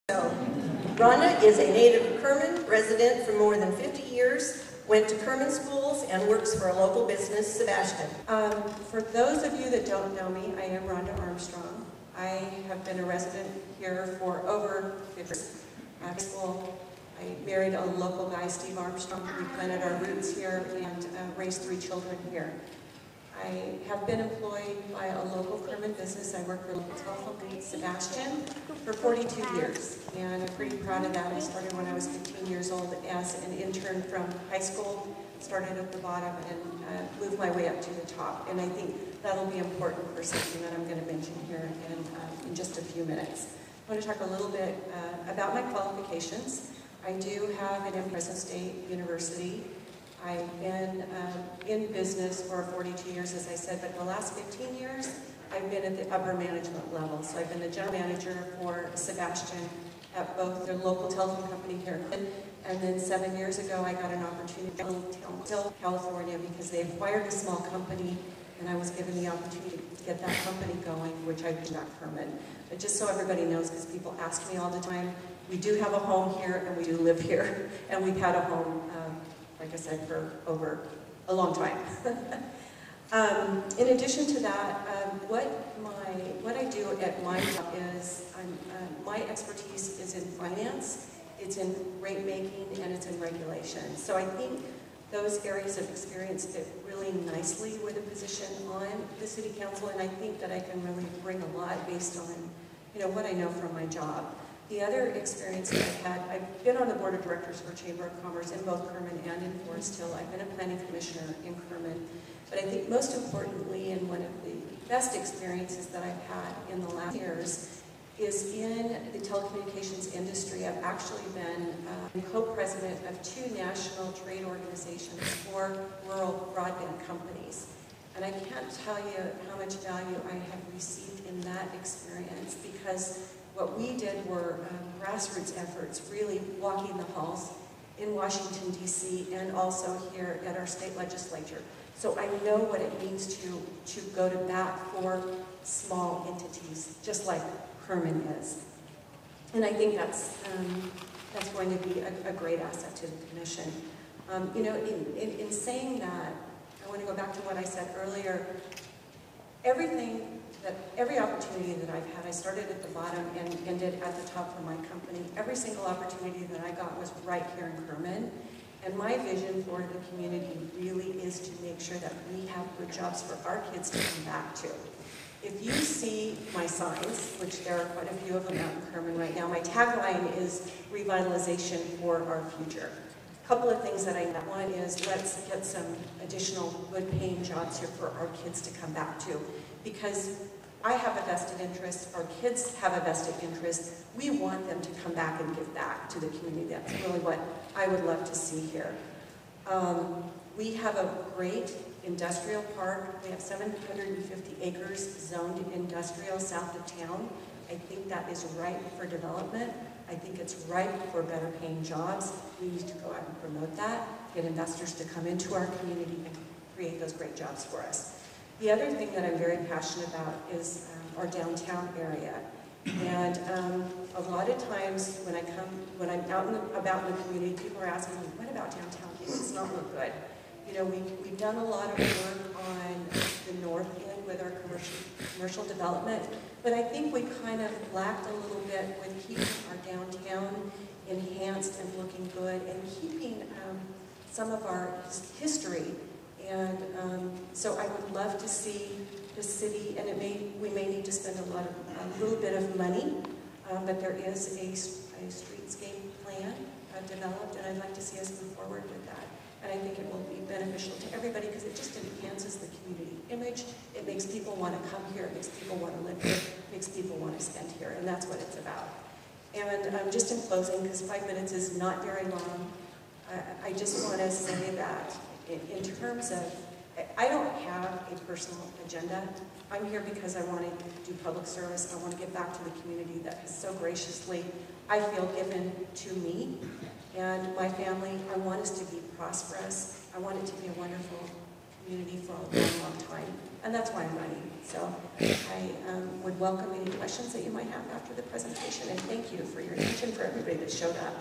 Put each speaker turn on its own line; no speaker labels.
So, Rhonda is a native of Kerman, resident for more than 50 years, went to Kerman schools, and works for a local business, Sebastian. For those of you that don't know me, I am Rhonda Armstrong. I have been a resident here for over 50 years. After school, I married a local guy, Steve Armstrong. We planted our roots here and raised 3 children here. I have been employed by a local Kerman business. I work for a local telephone company, Sebastian, for 42 years. And I'm pretty proud of that. I started when I was 15 years old as an intern from high school, started at the bottom and moved my way up to the top. And I think that'll be important for something that I'm going to mention here in just a few minutes. I want to talk a little bit about my qualifications. I do have an MBA Fresno State University. I've been in business for 42 years, as I said, but the last 15 years, I've been at the upper management level. So I've been the general manager for Sebastian at both their local telephone company here. And then 7 years ago, I got an opportunity in Counsel, California, because they acquired a small company, and I was given the opportunity to get that company going, which I did not Kerman. But just so everybody knows, because people ask me all the time, we do have a home here, and we do live here, and we've had a home like I said, for over a long time. In addition to that, what I do at my job is, my expertise is in finance, it's in rate making, and it's in regulation. So I think those areas of experience fit really nicely with a position on the City Council, and I think that I can really bring a lot based on, what I know from my job. The other experience that I've had, I've been on the board of directors for Chamber of Commerce in both Kerman and in Forest Hill. I've been a planning commissioner in Kerman. But I think most importantly, and one of the best experiences that I've had in the last years is in the telecommunications industry. I've actually been co-president of 2 national trade organizations for rural broadband companies. And I can't tell you how much value I have received in that experience, because what we did were grassroots efforts, really walking the halls in Washington, D.C., and also here at our state legislature. So I know what it means to go to bat for small entities, just like Kerman is. And I think that's going to be a great asset to the commission. In saying that, I want to go back to what I said earlier. Every opportunity that I've had, I started at the bottom and ended at the top for my company. Every single opportunity that I got was right here in Kerman. And my vision for the community really is to make sure that we have good jobs for our kids to come back to. If you see my signs, which there are quite a few of them out in Kerman right now, my tagline is revitalization for our future. A couple of things that I know. One is let's get some additional good paying jobs here for our kids to come back to. Because I have a vested interest, our kids have a vested interest, we want them to come back and give back to the community. That's really what I would love to see here. We have a great industrial park. We have 750 acres zoned industrial south of town. I think that is ripe for development. I think it's ripe for better paying jobs. We need to go out and promote that, get investors to come into our community and create those great jobs for us. The other thing that I'm very passionate about is our downtown area. And a lot of times when I'm out and about in the community, people are asking me, what about downtown? It's not look good. We've done a lot of work on the north end with our commercial development, but I think we kind of lacked a little bit with keeping our downtown enhanced and looking good, and keeping some of our history. And so I would love to see the city, and we may need to spend a little bit of money, but there is a streetscape plan developed, and I'd like to see us move forward with that. And I think it will be beneficial to everybody because it just enhances the community image. It makes people want to come here. It makes people want to live here. It makes people want to spend here, and that's what it's about. And just in closing, because 5 minutes is not very long, I just want to say that in terms of, I don't have a personal agenda. I'm here because I want to do public service. I want to give back to the community that has so graciously, I feel, given to me and my family. I want us to be prosperous. I want it to be a wonderful community for a long, long time, and that's why I'm running. So I would welcome any questions that you might have after the presentation, and thank you for your attention for everybody that showed up.